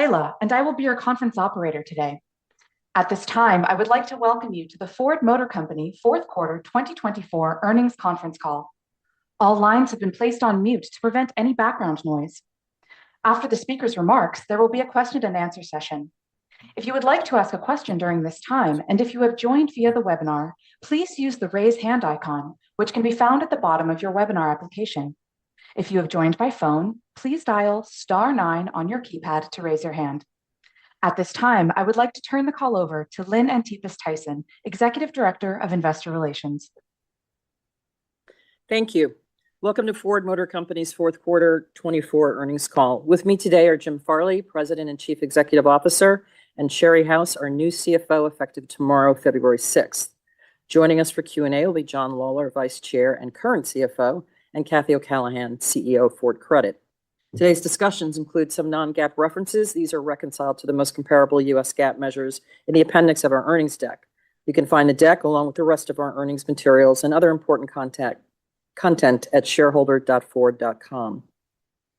Layla, and I will be your conference operator today. At this time, I would like to welcome you to the Ford Motor Company fourth quarter 2024 earnings conference call. All lines have been placed on mute to prevent any background noise. After the speaker's remarks, there will be a question and answer session. If you would like to ask a question during this time, and if you have joined via the webinar, please use the raise hand icon, which can be found at the bottom of your webinar application. If you have joined by phone, please dial *9 on your keypad to raise your hand. At this time, I would like to turn the call over to Lynn Antipis Tyson, Executive Director of Investor Relations. Thank you. Welcome to Ford Motor Company's fourth quarter 24 earnings call. With me today are Jim Farley, President and Chief Executive Officer, and Sherry House, our new CFO, effective tomorrow, February 6th. Joining us for Q&A will be John Lawler, Vice Chair and current CFO, and Kathy O'Callaghan, CEO of Ford Credit. Today's discussions include some non-GAAP references. These are reconciled to the most comparable U.S. GAAP measures in the appendix of our earnings deck. You can find the deck along with the rest of our earnings materials and other important content at shareholder.ford.com.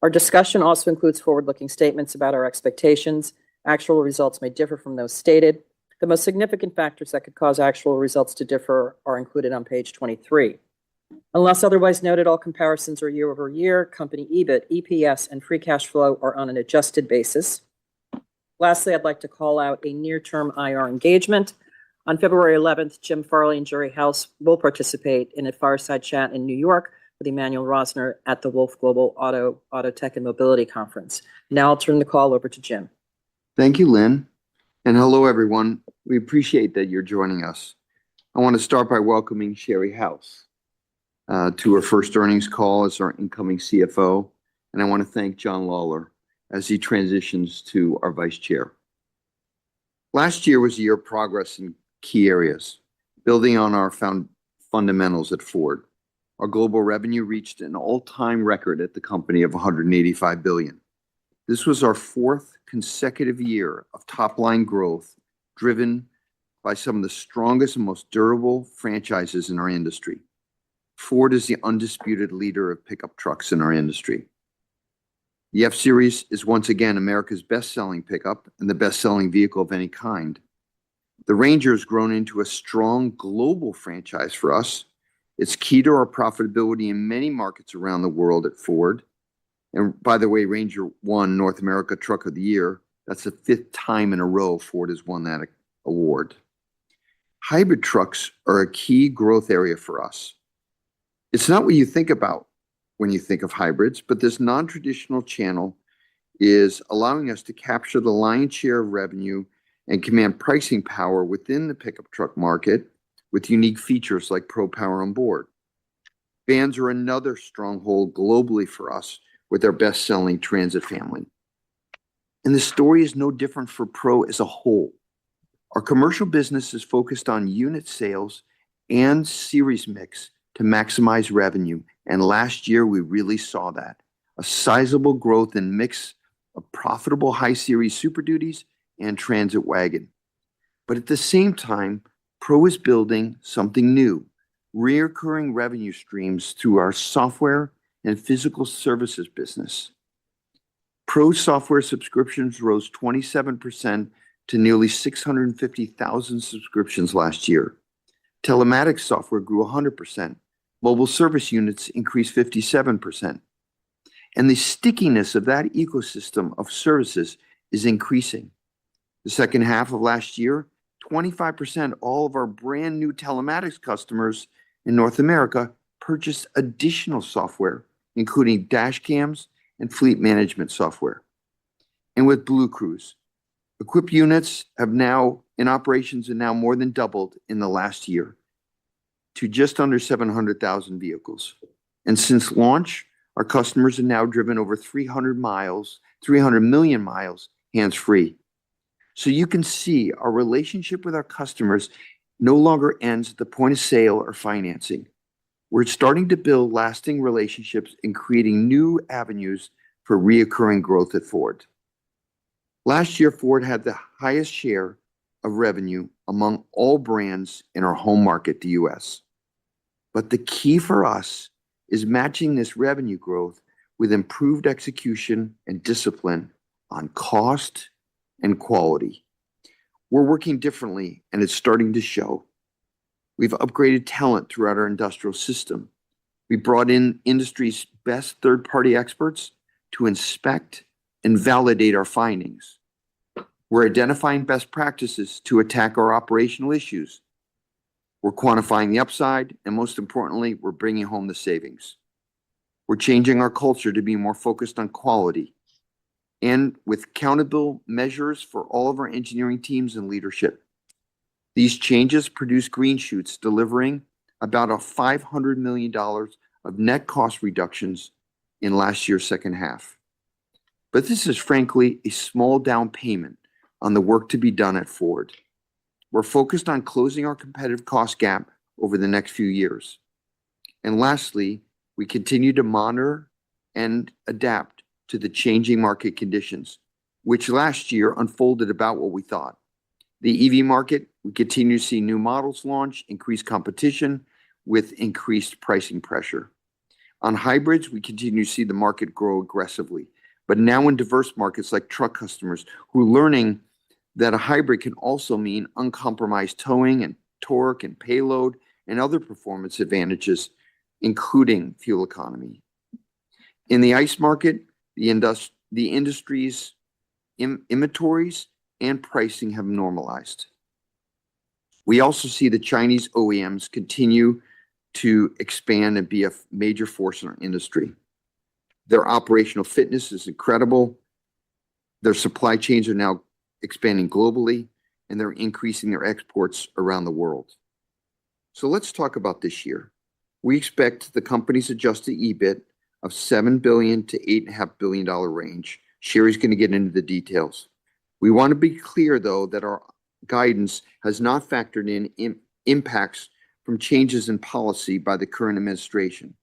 Our discussion also includes forward-looking statements about our expectations. Actual results may differ from those stated. The most significant factors that could cause actual results to differ are included on page 23. Unless otherwise noted, all comparisons are year over year. Company EBIT, EPS, and free cash flow are on an adjusted basis. Lastly, I'd like to call out a near-term IR engagement. On February 11th, Jim Farley and Sherry House will participate in a fireside chat in New York with Emmanuel Rosner at the Wolfe Global Auto Tech and Mobility Conference. Now I'll turn the call over to Jim. Thank you, Lynn. And hello, everyone. We appreciate that you're joining us. I want to start by welcoming Sherry House to her first earnings call as our incoming CFO. And I want to thank John Lawler as he transitions to our vice chair. Last year was a year of progress in key areas, building on our fundamentals at Ford. Our global revenue reached an all-time record at the company of $185 billion. This was our fourth consecutive year of top-line growth, driven by some of the strongest and most durable franchises in our industry. Ford is the undisputed leader of pickup trucks in our industry. The F-Series is once again America's best-selling pickup and the best-selling vehicle of any kind. The Ranger has grown into a strong global franchise for us. It's key to our profitability in many markets around the world at Ford. And by the way, Ranger won North America Truck of the Year. That's the fifth time in a row Ford has won that award. Hybrid trucks are a key growth area for us. It's not what you think about when you think of hybrids, but this non-traditional channel is allowing us to capture the lion's share of revenue and command pricing power within the pickup truck market with unique features like Pro Power on Board. Vans are another stronghold globally for us with our best-selling Transit family. And the story is no different for Pro as a whole. Our commercial business is focused on unit sales and series mix to maximize revenue. And last year, we really saw that. A sizable growth in mix of profitable high-series Super Duties and Transit wagon. But at the same time, Pro is building something new, recurring revenue streams through our software and physical services business. Pro software subscriptions rose 27% to nearly 650,000 subscriptions last year. Telematics software grew 100%. Mobile service units increased 57%. And the stickiness of that ecosystem of services is increasing. The second half of last year, 25% all of our brand new telematics customers in North America purchased additional software, including dash cams and fleet management software. And with Blue Cruise, equipped units have now in operations and now more than doubled in the last year to just under 700,000 vehicles. And since launch, our customers have now driven over 300 million miles hands-free. So you can see our relationship with our customers no longer ends at the point of sale or financing. We're starting to build lasting relationships and creating new avenues for recurring growth at Ford. Last year, Ford had the highest share of revenue among all brands in our home market, the US. But the key for us is matching this revenue growth with improved execution and discipline on cost and quality. We're working differently, and it's starting to show. We've upgraded talent throughout our industrial system. We brought in industry's best third-party experts to inspect and validate our findings. We're identifying best practices to attack our operational issues. We're quantifying the upside, and most importantly, we're bringing home the savings. We're changing our culture to be more focused on quality and with countable measures for all of our engineering teams and leadership. These changes produce green shoots, delivering about $500 million of net cost reductions in last year's second half. But this is frankly a small down payment on the work to be done at Ford. We're focused on closing our competitive cost gap over the next few years. And lastly, we continue to monitor and adapt to the changing market conditions, which last year unfolded about what we thought. The EV market, we continue to see new models launch, increased competition with increased pricing pressure. On hybrids, we continue to see the market grow aggressively, but now in diverse markets like truck customers who are learning that a hybrid can also mean uncompromised towing and torque and payload and other performance advantages, including fuel economy. In the ICE market, the industry's inventories and pricing have normalized. We also see the Chinese OEMs continue to expand and be a major force in our industry. Their operational fitness is incredible. Their supply chains are now expanding globally, and they're increasing their exports around the world. So let's talk about this year. We expect the company's adjusted EBIT of $7 billion to $8.5 billion range. Sherry's going to get into the details. We want to be clear, though, that our guidance has not factored in impacts from changes in policy by the current administration.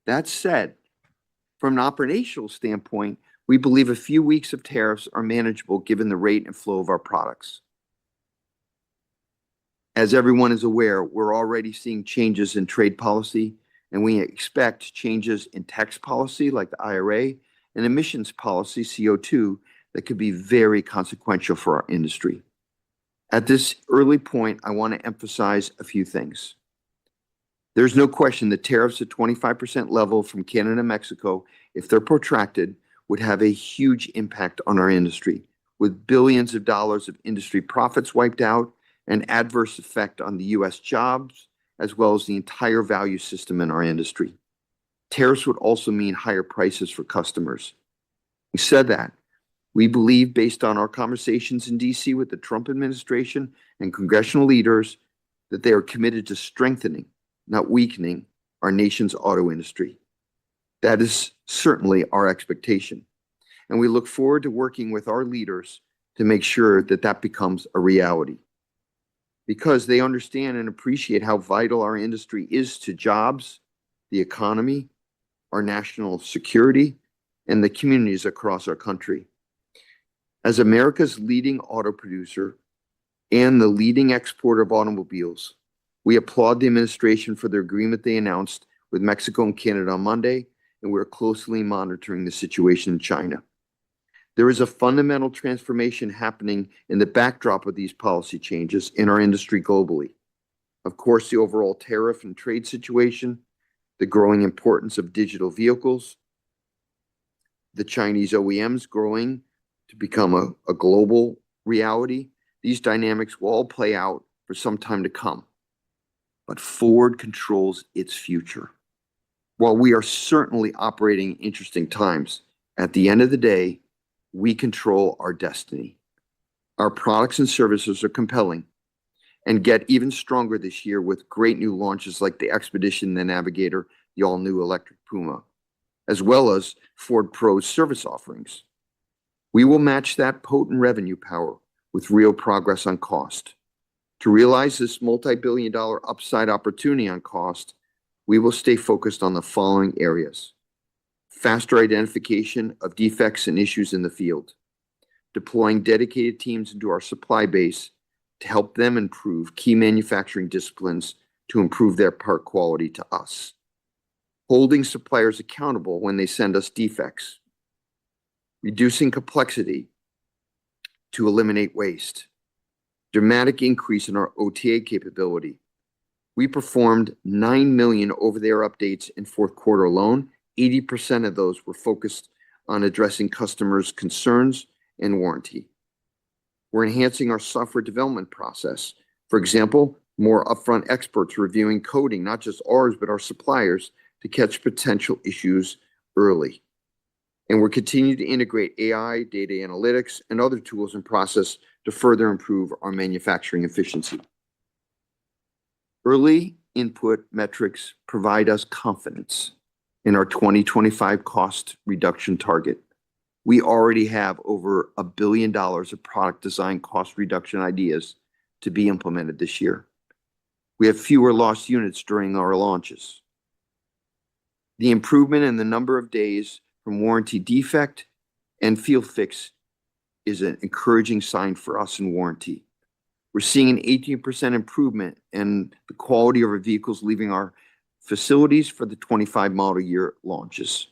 That said, from an operational standpoint, we believe a few weeks of tariffs are manageable given the rate and flow of our products. As everyone is aware, we're already seeing changes in trade policy, and we expect changes in tax policy like the IRA and emissions policy, CO2, that could be very consequential for our industry. At this early point, I want to emphasize a few things. There's no question that tariffs at 25% level from Canada and Mexico, if they're protracted, would have a huge impact on our industry, with billions of dollars of industry profits wiped out and adverse effect on the U.S. jobs, as well as the entire value system in our industry. Tariffs would also mean higher prices for customers. We said that. We believe, based on our conversations in D.C. with the Trump administration and congressional leaders, that they are committed to strengthening, not weakening, our nation's auto industry. That is certainly our expectation. And we look forward to working with our leaders to make sure that that becomes a reality. Because they understand and appreciate how vital our industry is to jobs, the economy, our national security, and the communities across our country. As America's leading auto producer and the leading exporter of automobiles, we applaud the administration for their agreement they announced with Mexico and Canada on Monday, and we're closely monitoring the situation in China. There is a fundamental transformation happening in the backdrop of these policy changes in our industry globally. Of course, the overall tariff and trade situation, the growing importance of digital vehicles, the Chinese OEMs growing to become a global reality. These dynamics will all play out for some time to come. But Ford controls its future. While we are certainly operating in interesting times, at the end of the day, we control our destiny. Our products and services are compelling and get even stronger this year with great new launches like the Expedition, the Navigator, the all-new electric Puma, as well as Ford Pro's service offerings. We will match that potent revenue power with real progress on cost. To realize this multi-billion-dollar upside opportunity on cost, we will stay focused on the following areas: faster identification of defects and issues in the field, deploying dedicated teams into our supply base to help them improve key manufacturing disciplines to improve their part quality to us, holding suppliers accountable when they send us defects, reducing complexity to eliminate waste. Dramatic increase in our OTA capability. We performed 9 million over-the-air updates in fourth quarter alone. 80% of those were focused on addressing customers' concerns and warranty. We're enhancing our software development process. For example, more upfront experts reviewing coding, not just ours, but our suppliers, to catch potential issues early. And we're continuing to integrate AI, data analytics, and other tools and process to further improve our manufacturing efficiency. Early input metrics provide us confidence in our 2025 cost reduction target. We already have over $1 billion of product design cost reduction ideas to be implemented this year. We have fewer lost units during our launches. The improvement in the number of days from warranty defect and field fix is an encouraging sign for us in warranty. We're seeing an 18% improvement in the quality of our vehicles leaving our facilities for the 25 model year launches.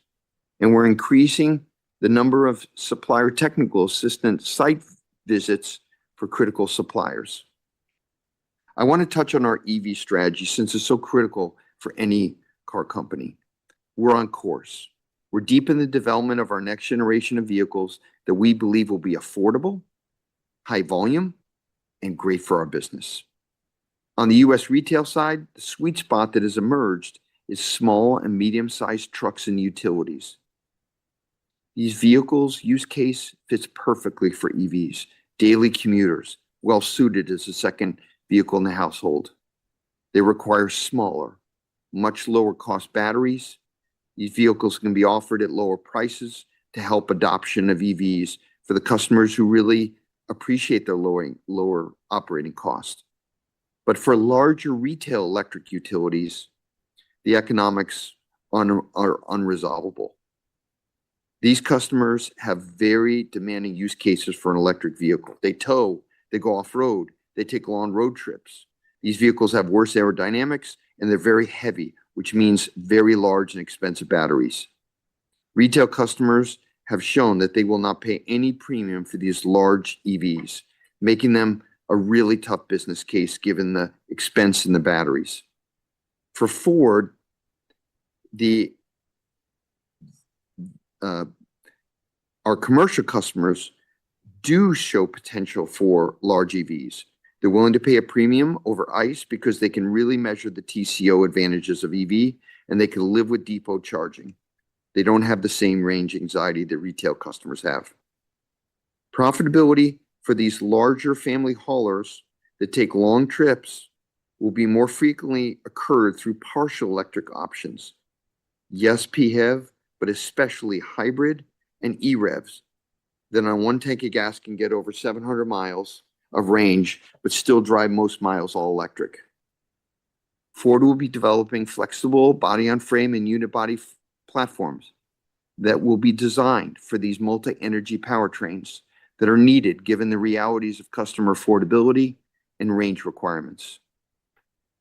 And we're increasing the number of supplier technical assistant site visits for critical suppliers. I want to touch on our EV strategy since it's so critical for any car company. We're on course. We're deep in the development of our next generation of vehicles that we believe will be affordable, high volume, and great for our business. On the U.S. retail side, the sweet spot that has emerged is small and medium-sized trucks and utilities. These vehicles' use case fits perfectly for EVs, daily commuters, well-suited as a second vehicle in the household. They require smaller, much lower cost batteries. These vehicles can be offered at lower prices to help adoption of EVs for the customers who really appreciate their lower operating cost. But for larger retail electric utilities, the economics are unresolvable. These customers have very demanding use cases for an electric vehicle. They tow, they go off-road, they take long road trips. These vehicles have worse aerodynamics and they're very heavy, which means very large and expensive batteries. Retail customers have shown that they will not pay any premium for these large EVs, making them a really tough business case given the expense in the batteries. For Ford, our commercial customers do show potential for large EVs. They're willing to pay a premium over ICE because they can really measure the TCO advantages of EV and they can live with depot charging. They don't have the same range anxiety that retail customers have. Profitability for these larger family haulers that take long trips will be more frequently occurred through partial electric options. Yes, PHEV, but especially hybrid and EREVs that on one tank of gas can get over 700 miles of range, but still drive most miles all electric. Ford will be developing flexible body-on-frame and unit body platforms that will be designed for these multi-energy powertrains that are needed given the realities of customer affordability and range requirements.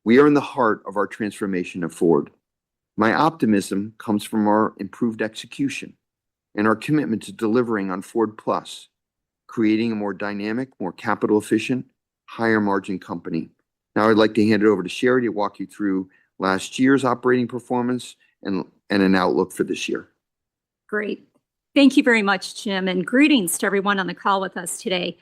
We are in the heart of our transformation of Ford. My optimism comes from our improved execution and our commitment to delivering on Ford Plus, creating a more dynamic, more capital efficient, higher margin company. Now I'd like to hand it over to Sherry to walk you through last year's operating performance and an outlook for this year. Great. Thank you very much, Jim, and greetings to everyone on the call with us today.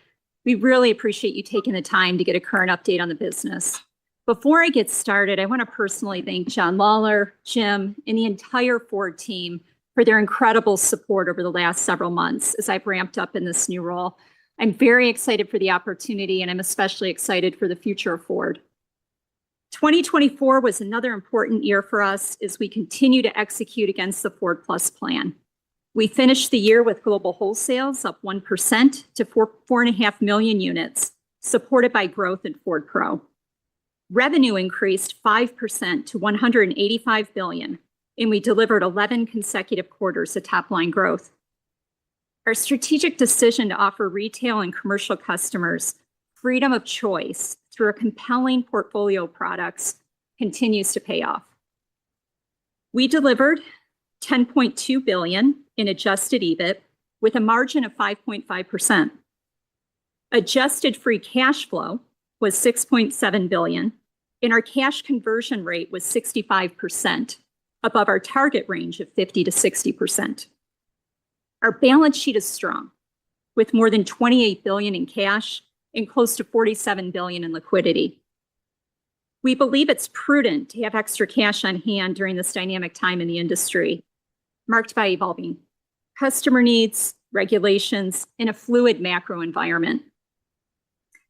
We really appreciate you taking the time to get a current update on the business. Before I get started, I want to personally thank John Lawler, Jim, and the entire Ford team for their incredible support over the last several months as I've ramped up in this new role. I'm very excited for the opportunity, and I'm especially excited for the future of Ford. 2024 was another important year for us as we continue to execute against the Ford Plus plan. We finished the year with global wholesales up 1% to 4.5 million units, supported by growth in Ford Pro. Revenue increased 5% to $185 billion, and we delivered 11 consecutive quarters of top-line growth. Our strategic decision to offer retail and commercial customers freedom of choice through a compelling portfolio of products continues to pay off. We delivered $10.2 billion in adjusted EBIT with a margin of 5.5%. Adjusted free cash flow was $6.7 billion, and our cash conversion rate was 65%, above our target range of 50 to 60%. Our balance sheet is strong, with more than $28 billion in cash and close to $47 billion in liquidity. We believe it's prudent to have extra cash on hand during this dynamic time in the industry, marked by evolving customer needs, regulations, and a fluid macro environment.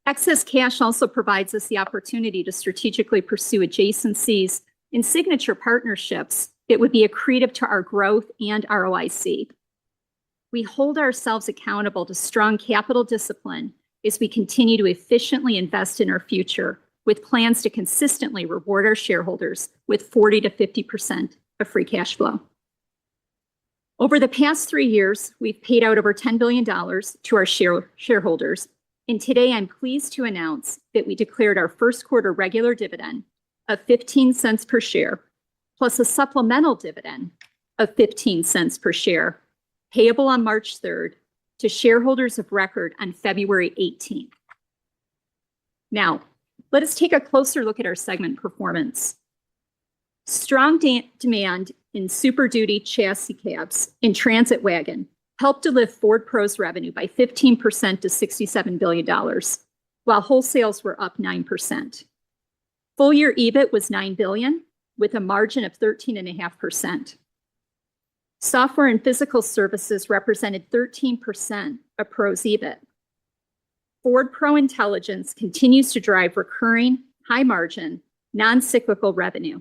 Excess cash also provides us the opportunity to strategically pursue adjacencies and signature partnerships that would be accretive to our growth and ROIC. We hold ourselves accountable to strong capital discipline as we continue to efficiently invest in our future, with plans to consistently reward our shareholders with 40 to 50% of free cash flow. Over the past 3 years, we've paid out over $10 billion to our shareholders, and today I'm pleased to announce that we declared our first quarter regular dividend of 15 cents per share, plus a supplemental dividend of 15 cents per share, payable on March 3rd to shareholders of record on February 18th. Now, let us take a closer look at our segment performance. Strong demand in Super Duty chassis cabs and Transit wagon helped to lift Ford Pro's revenue by 15% to $67 billion, while wholesales were up 9%. Full year EBIT was $9 billion, with a margin of 13.5%. Software and physical services represented 13% of Pro's EBIT. Ford Pro Intelligence continues to drive recurring, high-margin, non-cyclical revenue.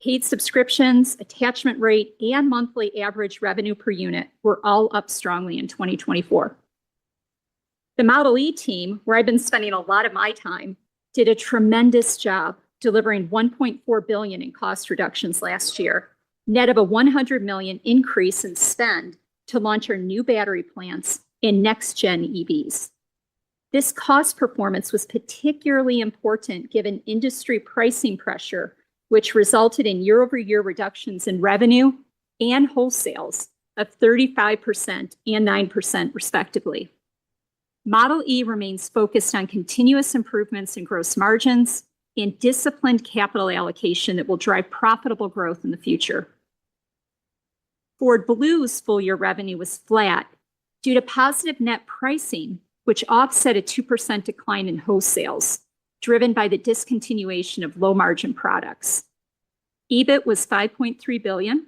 Paid subscriptions, attachment rate, and monthly average revenue per unit were all up strongly in 2024. The Model E team, where I've been spending a lot of my time, did a tremendous job delivering $1.4 billion in cost reductions last year, net of a $100 million increase in spend to launch our new battery plants in next-gen EVs. This cost performance was particularly important given industry pricing pressure, which resulted in year-over-year reductions in revenue and wholesales of 35% and 9% respectively. Model E remains focused on continuous improvements in gross margins and disciplined capital allocation that will drive profitable growth in the future. Ford Blue's full-year revenue was flat due to positive net pricing, which offset a 2% decline in wholesales, driven by the discontinuation of low-margin products. EBIT was $5.3 billion,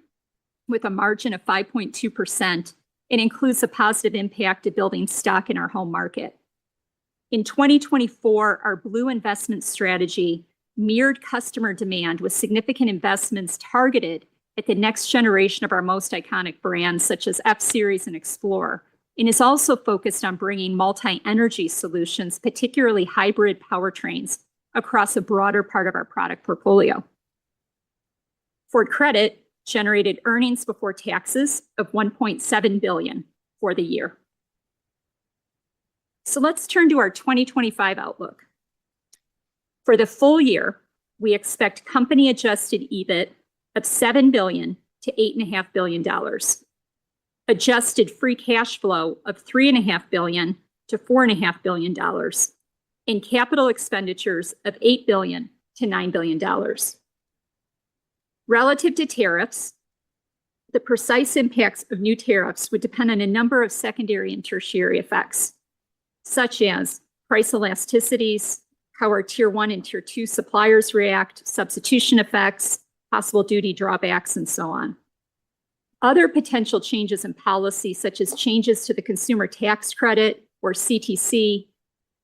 with a margin of 5.2%, and includes a positive impact of building stock in our home market. In 2024, our Blue investment strategy mirrored customer demand with significant investments targeted at the next generation of our most iconic brands, such as F-Series and Explorer, and is also focused on bringing multi-energy solutions, particularly hybrid powertrains, across a broader part of our product portfolio. Ford Credit generated earnings before taxes of $1.7 billion for the year. So let's turn to our 2025 outlook. For the full year, we expect company-adjusted EBIT of $7 billion to $8.5 billion, adjusted free cash flow of $3.5 billion to $4.5 billion, and capital expenditures of $8 billion to $9 billion. Relative to tariffs, the precise impacts of new tariffs would depend on a number of secondary and tertiary effects, such as price elasticities, how our Tier 1 and Tier 2 suppliers react, substitution effects, possible duty drawbacks, and so on. Other potential changes in policy, such as changes to the consumer tax credit, or CTC,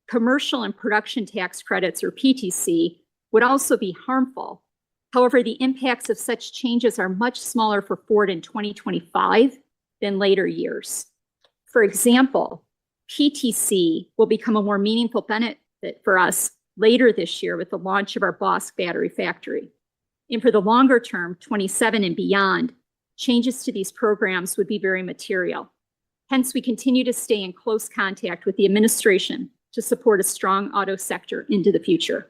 commercial and production tax credits, or PTC, would also be harmful. However, the impacts of such changes are much smaller for Ford in 2025 than later years. For example, PTC will become a more meaningful benefit for us later this year with the launch of our Bosch battery factory. And for the longer term, 27 and beyond, changes to these programs would be very material. Hence, we continue to stay in close contact with the administration to support a strong auto sector into the future.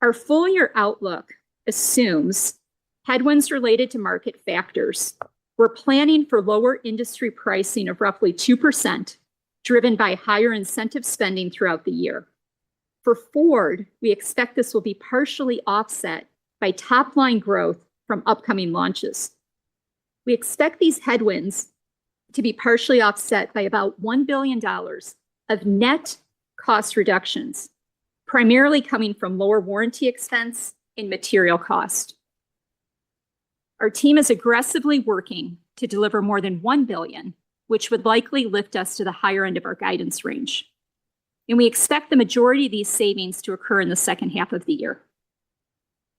Our full-year outlook assumes headwinds related to market factors. We're planning for lower industry pricing of roughly 2%, driven by higher incentive spending throughout the year. For Ford, we expect this will be partially offset by top-line growth from upcoming launches. We expect these headwinds to be partially offset by about $1 billion of net cost reductions, primarily coming from lower warranty expense and material cost. Our team is aggressively working to deliver more than $1 billion, which would likely lift us to the higher end of our guidance range. And we expect the majority of these savings to occur in the second half of the year.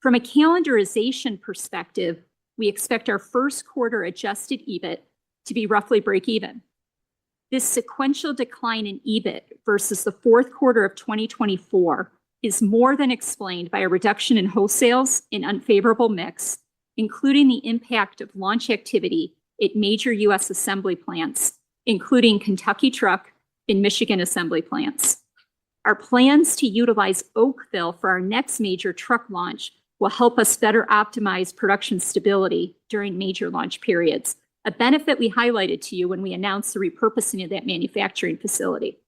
From a calendarization perspective, we expect our first quarter adjusted EBIT to be roughly break even. This sequential decline in EBIT versus the fourth quarter of 2024 is more than explained by a reduction in wholesales and unfavorable mix, including the impact of launch activity at major U.S. assembly plants, including Kentucky Truck and Michigan assembly plants. Our plans to utilize Oakville for our next major truck launch will help us better optimize production stability during major launch periods, a benefit we highlighted to you when we announced the repurposing of that manufacturing facility.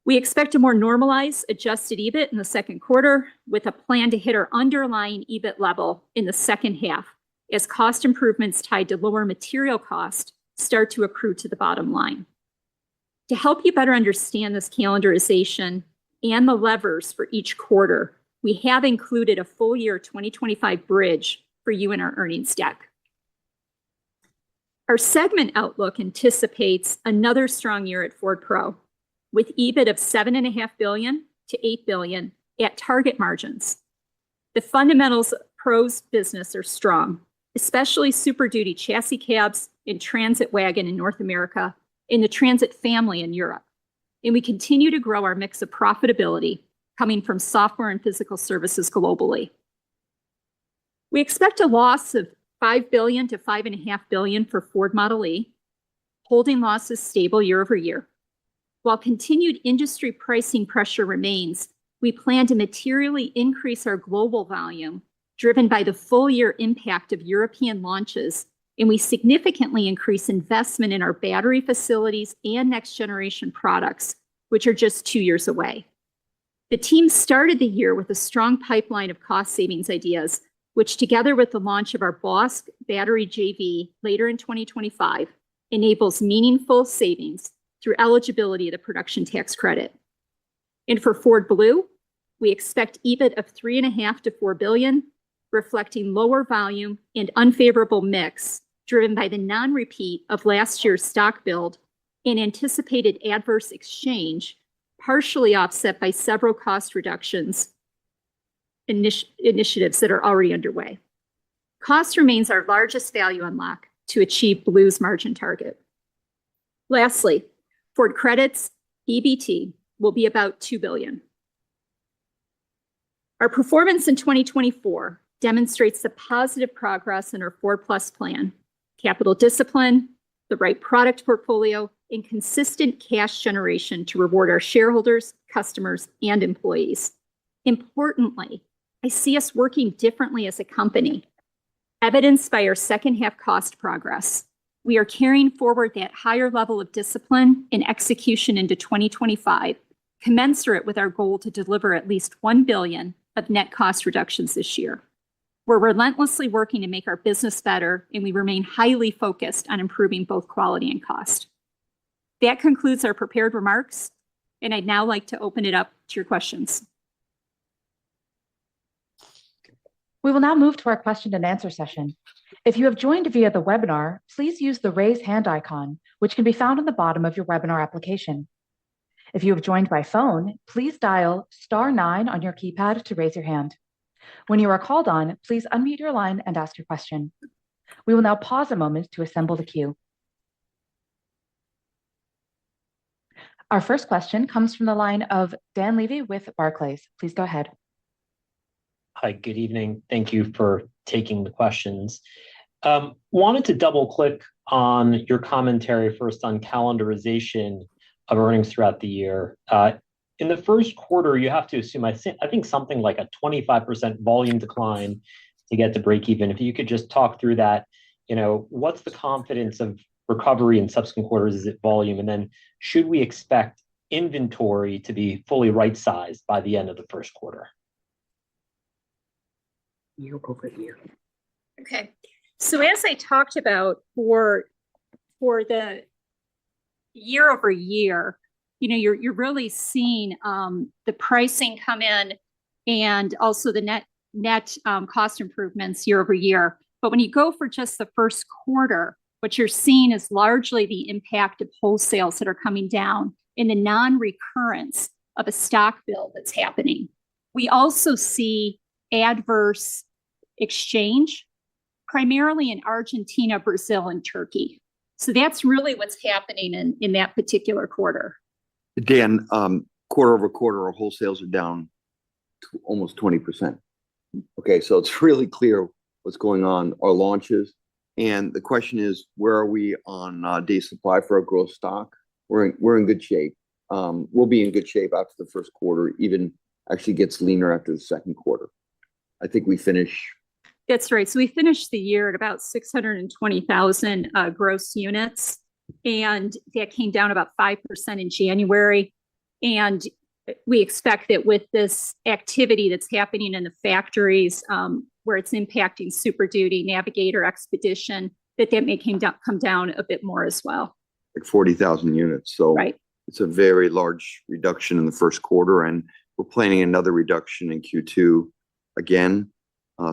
We expect a more normalized adjusted EBIT in the second quarter, with a plan to hit our underlying EBIT level in the second half as cost improvements tied to lower material cost start to accrue to the bottom line. To help you better understand this calendarization and the levers for each quarter, we have included a full year 2025 bridge for you in our earnings deck. Our segment outlook anticipates another strong year at Ford Pro, with EBIT of $7.5 billion to $8 billion at target margins. The fundamentals of Pro's business are strong, especially Super Duty chassis cabs and Transit wagon in North America, and the Transit family in Europe. And we continue to grow our mix of profitability coming from software and physical services globally. We expect a loss of $5 billion to $5.5 billion for Ford Model E, holding losses stable year over year. While continued industry pricing pressure remains, we plan to materially increase our global volume, driven by the full year impact of European launches, and we significantly increase investment in our battery facilities and next generation products, which are just 2 years away. The team started the year with a strong pipeline of cost savings ideas, which together with the launch of our Bosch battery JV later in 2025, enables meaningful savings through eligibility of the production tax credit. And for Ford Blue, we expect EBIT of $3.5 to $4 billion, reflecting lower volume and unfavorable mix, driven by the non-repeat of last year's stock build and anticipated adverse exchange, partially offset by several cost reductions initiatives that are already underway. Cost remains our largest value unlock to achieve Blue's margin target. Lastly, Ford Credit's EBT will be about $2 billion. Our performance in 2024 demonstrates the positive progress in our Ford Plus plan, capital discipline, the right product portfolio, and consistent cash generation to reward our shareholders, customers, and employees. Importantly, I see us working differently as a company, evidenced by our second half cost progress. We are carrying forward that higher level of discipline and execution into 2025, commensurate with our goal to deliver at least $1 billion of net cost reductions this year. We're relentlessly working to make our business better, and we remain highly focused on improving both quality and cost. That concludes our prepared remarks, and I'd now like to open it up to your questions. We will now move to our question and answer session. If you have joined via the webinar, please use the raise hand icon, which can be found on the bottom of your webinar application. If you have joined by phone, please dial *9 on your keypad to raise your hand. When you are called on, please unmute your line and ask your question. We will now pause a moment to assemble the queue. Our first question comes from the line of Dan Levy with Barclays. Please go ahead. Hi, good evening. Thank you for taking the questions. Wanted to double click on your commentary first on calendarization of earnings throughout the year. In the first quarter, you have to assume, I think something like a 25% volume decline to get to break even. If you could just talk through that, what's the confidence of recovery in subsequent quarters? Is it volume? And then should we expect inventory to be fully right-sized by the end of the first quarter? Year over year. Okay. So as I talked about for the year over year, you're really seeing the pricing come in and also the net cost improvements year over year. But when you go for just the first quarter, what you're seeing is largely the impact of wholesales that are coming down in the non-recurrence of a stock build that's happening. We also see adverse exchange, primarily in Argentina, Brazil, and Turkey. So that's really what's happening in that particular quarter. Dan, quarter over quarter, our wholesales are down to almost 20%. Okay, so it's really clear what's going on, our launches. And the question is, where are we on day supply for our growth stock? We're in good shape. We'll be in good shape after the first quarter, even actually gets leaner after the second quarter. I think we finish. That's right. So we finished the year at about 620,000 gross units, and that came down about 5% in January. And we expect that with this activity that's happening in the factories, where it's impacting Super Duty, Navigator, Expedition, that may come down a bit more as well. Like 40,000 units. So right. It's a very large reduction in the first quarter, and we're planning another reduction in Q2 again.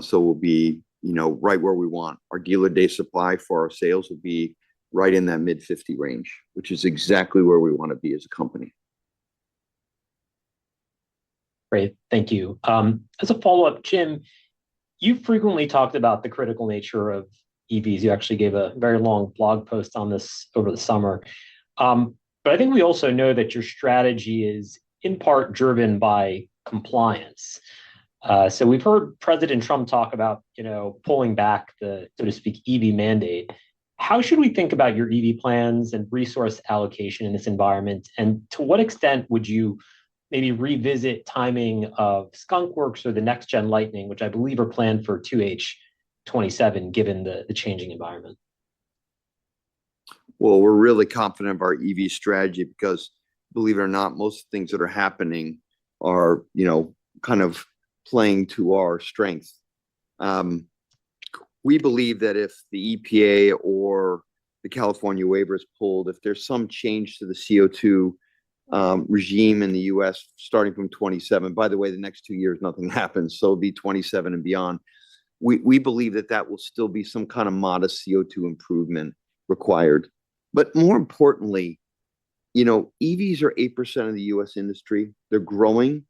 So we'll be, right where we want. Our dealer day supply for our sales will be right in that mid 50 range, which is exactly where we want to be as a company. Great, thank you. As a follow-up, Jim, you frequently talked about the critical nature of EVs. You actually gave a very long blog post on this over the summer. But I think we also know that your strategy is in part driven by compliance. So we've heard President Trump talk about, pulling back the, so to speak, EV mandate. How should we think about your EV plans and resource allocation in this environment? And to what extent would you maybe revisit timing of Skunk Works or the next gen Lightning, which I believe are planned for 2H27, given the changing environment? Well, we're really confident of our EV strategy because, believe it or not, most things that are happening are, kind of playing to our strength. We believe that if the EPA or the California waiver is pulled, if there's some change to the CO2 regime in the US starting from 27, by the way, the next 2 years, nothing happens. So it'll be 27 and beyond. We believe that will still be some kind of modest CO2 improvement required. But more importantly, EVs are 8% of the US industry. They're growing.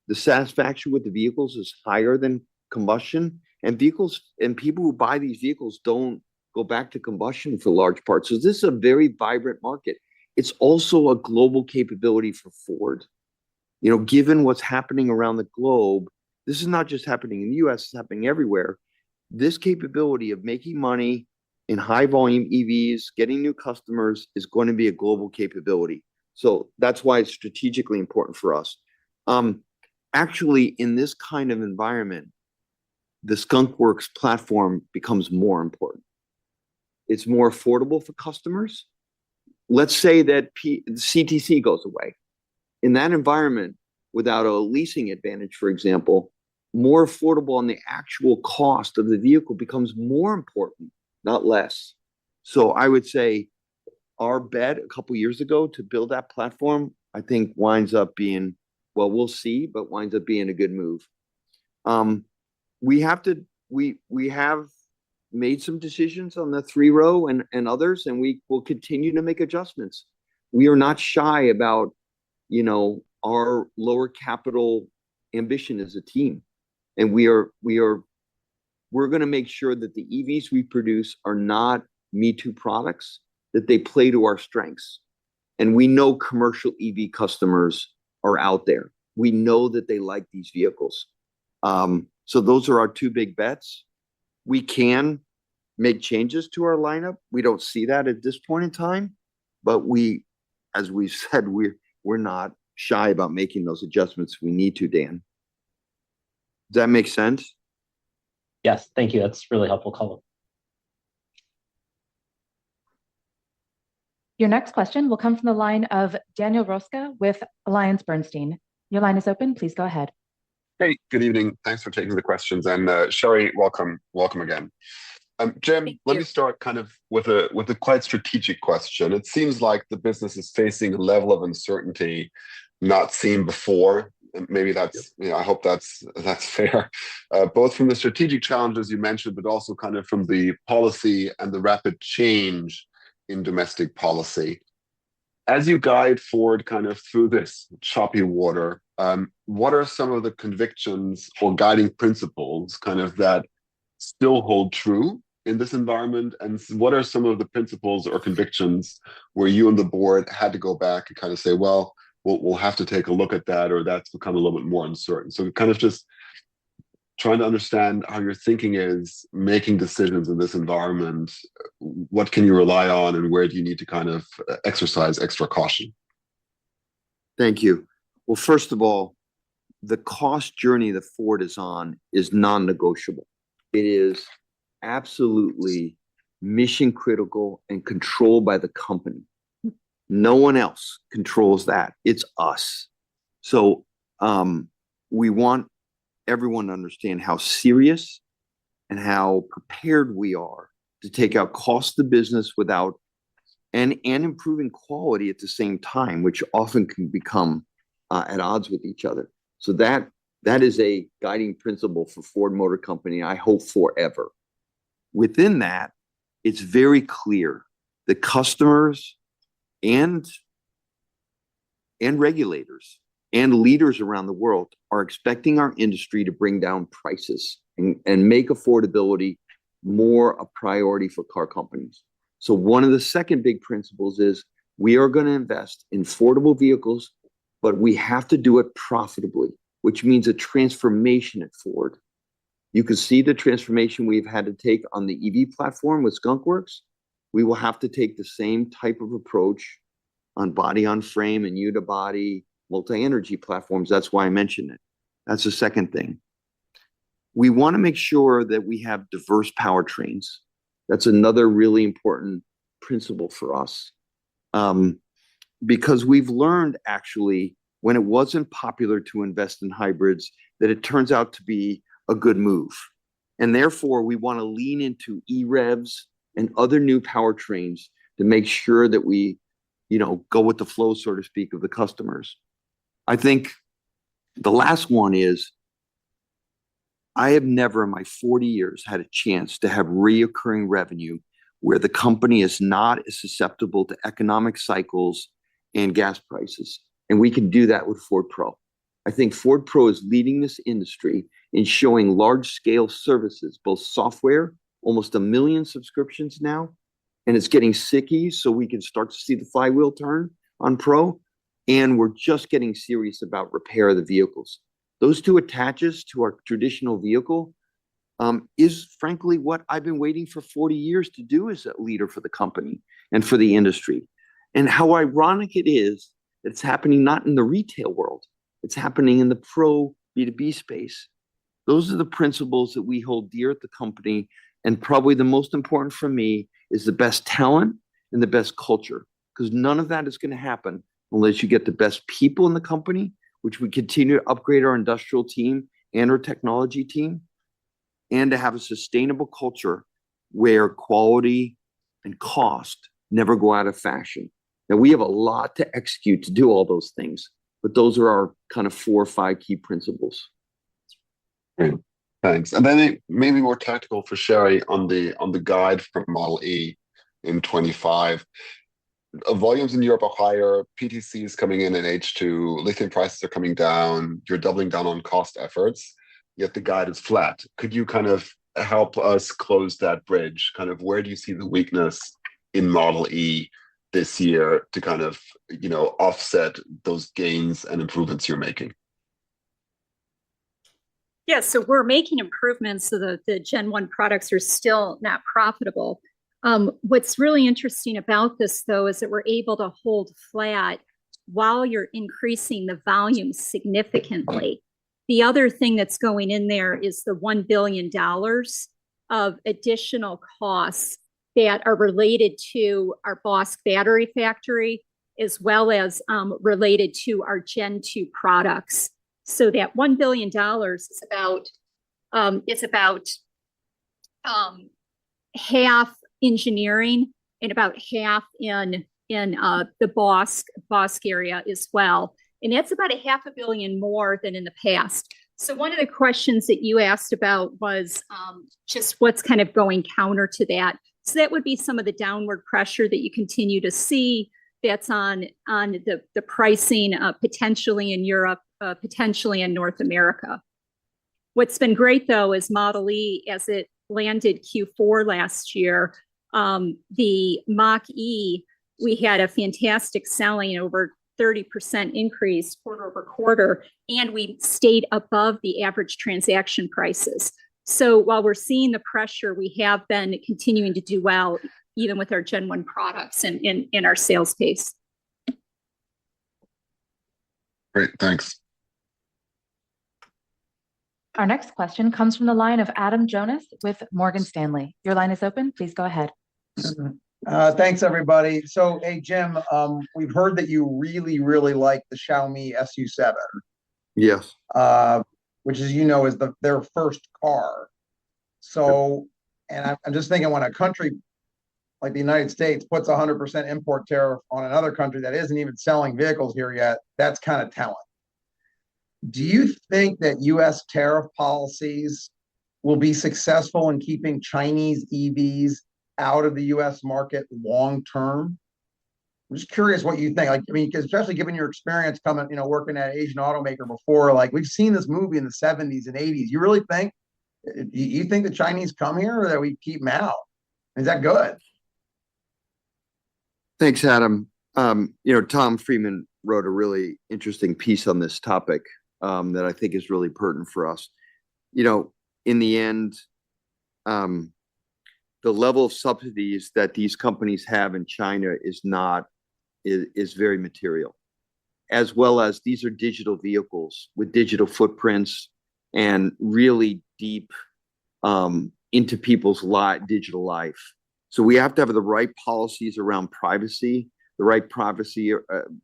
The satisfaction with the vehicles is higher than combustion, and people who buy these vehicles don't go back to combustion for large parts. So this is a very vibrant market. It's also a global capability for Ford. Given what's happening around the globe, this is not just happening in the US, it's happening everywhere. This capability of making money in high volume EVs, getting new customers, is going to be a global capability. So that's why it's strategically important for us. Actually, in this kind of environment, the Skunk Works platform becomes more important. It's more affordable for customers. Let's say that CTC goes away. In that environment, without a leasing advantage, for example, more affordable on the actual cost of the vehicle becomes more important, not less. So I would say our bet a couple of years ago to build that platform, I think winds up being, well, we'll see, but winds up being a good move. We have made some decisions on the 3-row and others, and we will continue to make adjustments. We are not shy about, our lower capital ambition as a team. And we're going to make sure that the EVs we produce are not Me Too products, that they play to our strengths. And we know commercial EV customers are out there. We know that they like these vehicles. So those are our two big bets. We can make changes to our lineup. We don't see that at this point in time, but as we said, we're not shy about making those adjustments we need to, Dan. Does that make sense? Yes, thank you. That's really helpful color. Your next question will come from the line of Daniel Roska with AllianceBernstein. Your line is open. Please go ahead. Hey, good evening. Thanks for taking the questions. And Sherry, welcome again. Jim, let me start kind of with a quite strategic question. It seems like the business is facing a level of uncertainty not seen before. And maybe that's, I hope that's fair, both from the strategic challenges you mentioned, but also kind of from the policy and the rapid change in domestic policy. As you guide forward kind of through this choppy water, what are some of the convictions or guiding principles kind of that still hold true in this environment? And what are some of the principles or convictions where you and the board had to go back and kind of say, well, we'll have to take a look at that, or that's become a little bit more uncertain? So kind of just trying to understand how your thinking is making decisions in this environment. What can you rely on, and where do you need to kind of exercise extra caution? Thank you. Well, first of all, the cost journey that Ford is on is non-negotiable. It is absolutely mission critical and controlled by the company. No one else controls that. It's us. So we want everyone to understand how serious and how prepared we are to take out cost of business without and improving quality at the same time, which often can become at odds with each other. So that is a guiding principle for Ford Motor Company, I hope forever. Within that, it's very clear the customers and regulators and leaders around the world are expecting our industry to bring down prices and make affordability more a priority for car companies. So one of the second big principles is we are going to invest in affordable vehicles, but we have to do it profitably, which means a transformation at Ford. You can see the transformation we've had to take on the EV platform with Skunk Works. We will have to take the same type of approach on body-on-frame and unibody multi-energy platforms. That's why I mentioned it. That's the second thing. We want to make sure that we have diverse powertrains. That's another really important principle for us. Because we've learned actually when it wasn't popular to invest in hybrids, that it turns out to be a good move. And therefore, we want to lean into EREVs and other new powertrains to make sure that we, go with the flow, so to speak, of the customers. I think the last one is, I have never in my 40 years had a chance to have reoccurring revenue where the company is not as susceptible to economic cycles and gas prices. And we can do that with Ford Pro. I think Ford Pro is leading this industry in showing large-scale services, both software, almost 1 million subscriptions now, and it's getting sticky, so we can start to see the flywheel turn on Pro, and we're just getting serious about repair of the vehicles. Those two attaches to our traditional vehicle is frankly what I've been waiting for 40 years to do as a leader for the company and for the industry. And how ironic it is that it's happening not in the retail world, it's happening in the Pro B2B space. Those are the principles that we hold dear at the company. And probably the most important for me is the best talent and the best culture, because none of that is going to happen unless you get the best people in the company, which we continue to upgrade our industrial team and our technology team, and to have a sustainable culture where quality and cost never go out of fashion. Now, we have a lot to execute to do all those things, but those are our kind of 4 or 5 key principles. Great. Thanks. And then maybe more tactical for Sherry on the guide for Model E in 25. Volumes in Europe are higher, PTC is coming in H2, lithium prices are coming down, you're doubling down on cost efforts, yet the guide is flat. Could you kind of help us close that bridge? Kind of where do you see the weakness in Model E this year to kind of, offset those gains and improvements you're making? Yeah, so we're making improvements so that the Gen 1 products are still not profitable. What's really interesting about this, though, is that we're able to hold flat while you're increasing the volume significantly. The other thing that's going in there is the $1 billion of additional costs that are related to our Bosch battery factory, as well as related to our Gen 2 products. So that $1 billion is about half engineering and about half in the Bosch area as well. And that's about $500 million more than in the past. So one of the questions that you asked about was just what's kind of going counter to that. So that would be some of the downward pressure that you continue to see that's on the pricing potentially in Europe, potentially in North America. What's been great, though, is Model E, as it landed Q4 last year, the Mach-E, we had a fantastic selling, over 30% increase quarter over quarter, and we stayed above the average transaction prices. So while we're seeing the pressure, we have been continuing to do well, even with our Gen 1 products and in our sales pace. Great, thanks. Our next question comes from the line of Adam Jonas with Morgan Stanley. Your line is open. Please go ahead. Thanks, everybody. So, hey, Jim, we've heard that you really, really like the Xiaomi SU7. Yes. Which, as you know, is their first car. So, and I'm just thinking, when a country like the United States puts 100% import tariff on another country that isn't even selling vehicles here yet, that's kind of telling. Do you think that U.S. tariff policies will be successful in keeping Chinese EVs out of the U.S. market long term? I'm just curious what you think. Like, I mean, especially given your experience coming, working at an Asian automaker before, like we've seen this movie in the 70s and 80s. You really think, you think the Chinese come here, or that we keep them out? Is that good? Thanks, Adam. Tom Freeman wrote a really interesting piece on this topic that I think is really pertinent for us. In the end, the level of subsidies that these companies have in China is very material, as well as these are digital vehicles with digital footprints and really deep into people's digital life. So we have to have the right policies around privacy, the right privacy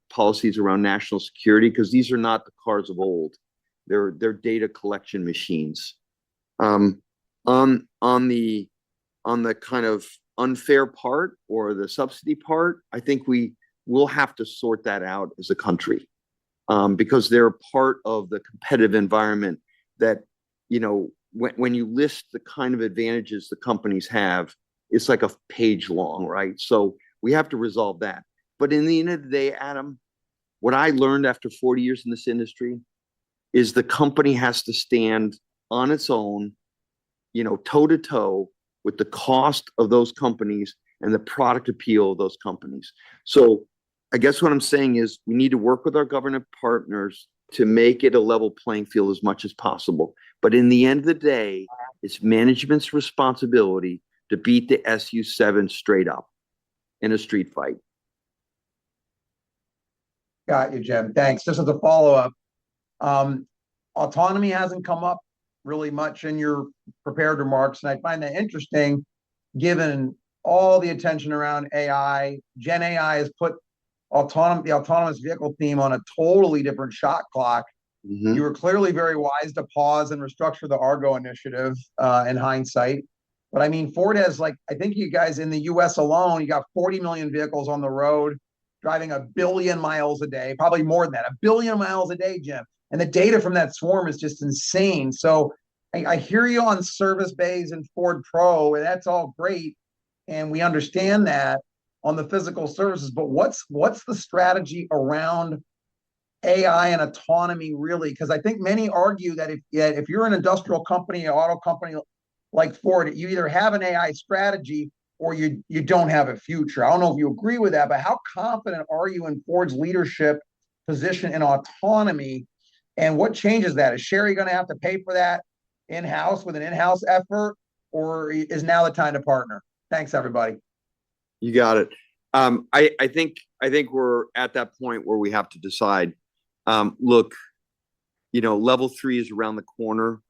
policies around national security, because these are not the cars of old. They're data collection machines. On the kind of unfair part or the subsidy part, I think we will have to sort that out as a country, because they're part of the competitive environment that, when you list the kind of advantages the companies have, it's like a page long, right? So we have to resolve that. But in the end of the day, Adam, what I learned after 40 years in this industry is the company has to stand on its own, toe to toe with the cost of those companies and the product appeal of those companies. So I guess what I'm saying is we need to work with our government partners to make it a level playing field as much as possible. But in the end of the day, it's management's responsibility to beat the SU7 straight up in a street fight. Got you, Jim. Thanks. Just as a follow-up, autonomy hasn't come up really much in your prepared remarks, and I find that interesting, given all the attention around AI. Gen AI has put the autonomous vehicle theme on a totally different shot clock. You were clearly very wise to pause and restructure the Argo initiative in hindsight. But I mean, Ford has, I think you guys in the US alone, you got 40 million vehicles on the road, driving 1 billion miles a day, probably more than that, 1 billion miles a day, Jim. And the data from that swarm is just insane. So I hear you on service bays and Ford Pro, and that's all great. And we understand that on the physical services, but what's the strategy around AI and autonomy really? Because I think many argue that if you're an industrial company, an auto company like Ford, you either have an AI strategy or you don't have a future. I don't know if you agree with that, but how confident are you in Ford's leadership position in autonomy, and what changes that? Is Sherry going to have to pay for that in-house with an in-house effort, or is now the time to partner? Thanks, everybody. You got it. I think we're at that point where we have to decide. Look, level 3 is around the corner.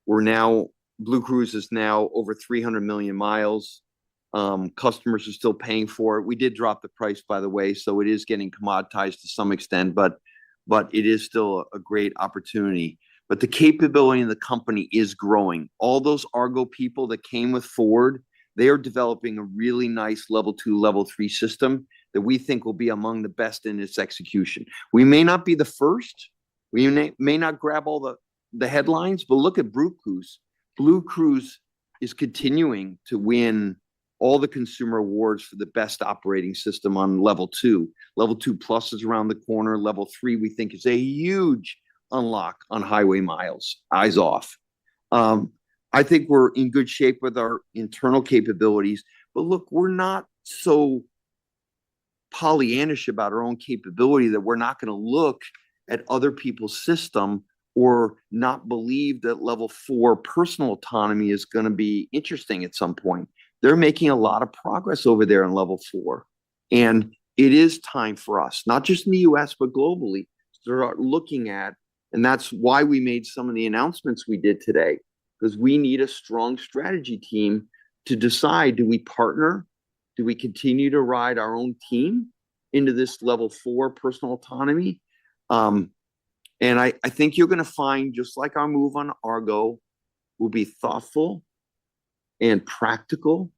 Blue Cruise is now over 300 million miles. Customers are still paying for it. We did drop the price, by the way, so it is getting commoditized to some extent, but it is still a great opportunity. But the capability in the company is growing. All those Argo people that came with Ford, they are developing a really nice level 2, level 3 system that we think will be among the best in its execution. We may not be the first. We may not grab all the headlines, but look at Blue Cruise. Blue Cruise is continuing to win all the consumer awards for the best operating system on level 2. Level 2 plus is around the corner. Level 3, we think, is a huge unlock on highway miles. Eyes off. I think we're in good shape with our internal capabilities, but look, we're not so Pollyannish about our own capability that we're not going to look at other people's system or not believe that level 4 personal autonomy is going to be interesting at some point. They're making a lot of progress over there in level 4. And it is time for us, not just in the US, but globally, to start looking at, and that's why we made some of the announcements we did today, because we need a strong strategy team to decide, do we partner? Do we continue to ride our own team into this level 4 personal autonomy? And I think you're going to find, just like our move on Argo, will be thoughtful and practical.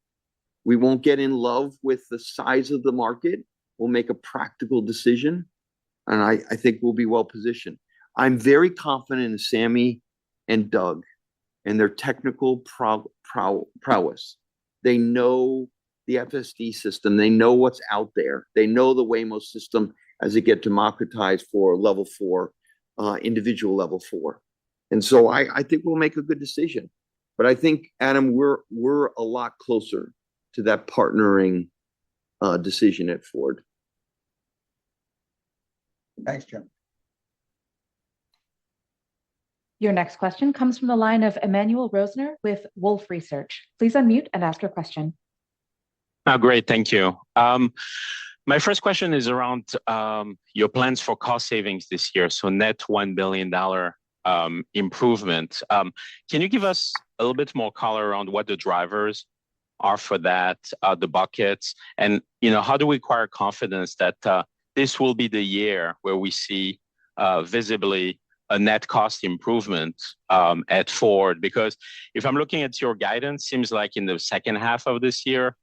We won't get in love with the size of the market. We'll make a practical decision. And I think we'll be well positioned. I'm very confident in Sammy and Doug and their technical prowess. They know the FSD system. They know what's out there. They know the Waymo system as it gets democratized for level 4, individual level 4. And so I think we'll make a good decision. But I think, Adam, we're a lot closer to that partnering decision at Ford. Thanks, Jim. Your next question comes from the line of Emmanuel Rosner with Wolfe Research. Please unmute and ask your question. Oh, great. Thank you. My first question is around your plans for cost savings this year. So net $1 billion improvement. Can you give us a little bit more color around what the drivers are for that, the buckets, and how do we acquire confidence that this will be the year where we see visibly a net cost improvement at Ford? Because if I'm looking at your guidance, seems like in the second half of this year,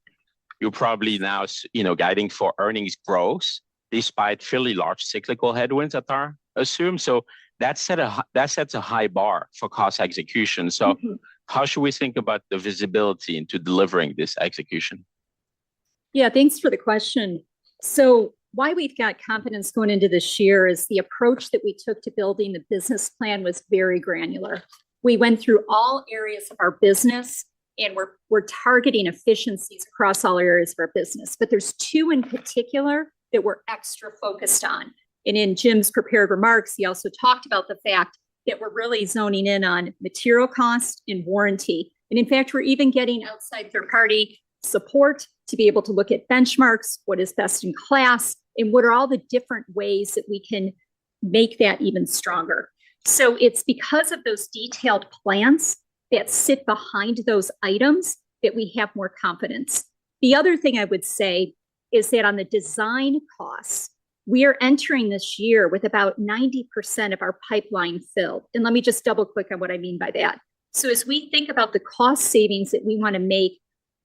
you're probably now guiding for earnings growth despite fairly large cyclical headwinds that are assumed. So that sets a high bar for cost execution. So how should we think about the visibility into delivering this execution? Yeah, thanks for the question. So why we've got confidence going into this year is the approach that we took to building the business plan was very granular. We went through all areas of our business, and we're targeting efficiencies across all areas of our business. But there's 2 in particular that we're extra focused on. And in Jim's prepared remarks, he also talked about the fact that we're really zoning in on material cost and warranty. And in fact, we're even getting outside third-party support to be able to look at benchmarks, what is best in class, and what are all the different ways that we can make that even stronger. So it's because of those detailed plans that sit behind those items that we have more confidence. The other thing I would say is that on the design costs, we are entering this year with about 90% of our pipeline filled. And let me just double click on what I mean by that. So as we think about the cost savings that we want to make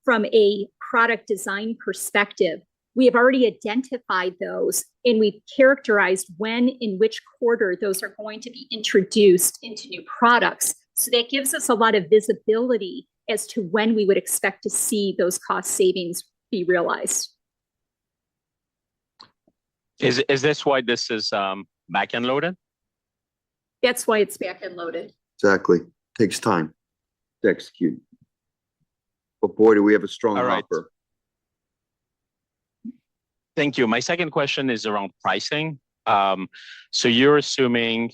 from a product design perspective, we have already identified those and we've characterized when in which quarter those are going to be introduced into new products. So that gives us a lot of visibility as to when we would expect to see those cost savings be realized. Is this why this is back-end loaded? That's why it's back-end loaded. Exactly. Takes time to execute. But boy, do we have a strong hopper. Thank you. My second question is around pricing. So you're assuming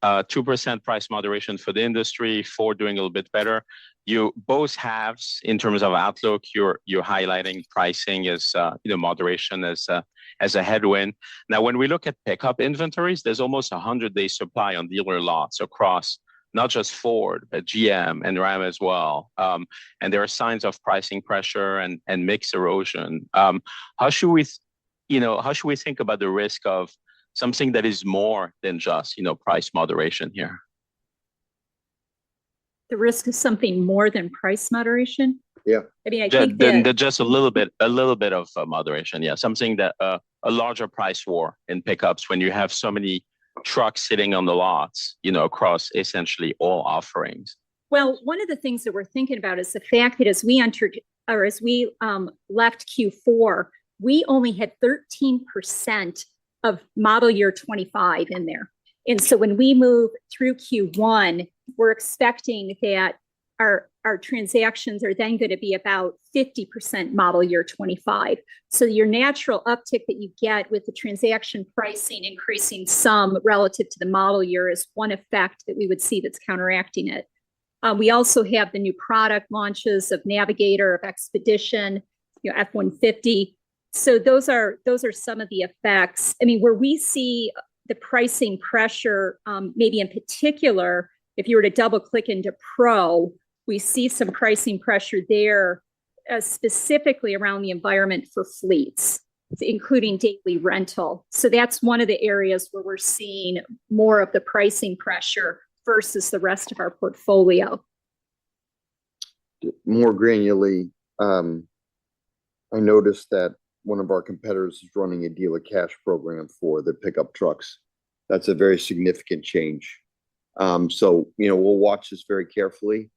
2% price moderation for the industry, Ford doing a little bit better. You both halves in terms of outlook, you're highlighting pricing as moderation as a headwind. Now, when we look at pickup inventories, there's almost 100-day supply on dealer lots across not just Ford, but GM and Ram as well. And there are signs of pricing pressure and mix erosion. How should we, how should we think about the risk of something that is more than just, price moderation here? The risk of something more than price moderation? Yeah. I mean, I think that Just a little bit of moderation. Yeah, something that a larger price war in pickups when you have so many trucks sitting on the lots, across essentially all offerings. well, one of the things that we're thinking about is the fact that as we left Q4, we only had 13% of model year 25 in there. And so when we move through Q1, we're expecting that our transactions are then going to be about 50% model year 25. So your natural uptick that you get with the transaction pricing increasing some relative to the model year is one effect that we would see that's counteracting it. We also have the new product launches of Navigator, of Expedition, F-150. So those are some of the effects. I mean, where we see the pricing pressure, maybe in particular, if you were to double click into Pro, we see some pricing pressure there, specifically around the environment for fleets, including daily rental. So that's one of the areas where we're seeing more of the pricing pressure versus the rest of our portfolio. More granularly, I noticed that one of our competitors is running a dealer cash program for the pickup trucks. That's a very significant change. So, we'll watch this very carefully.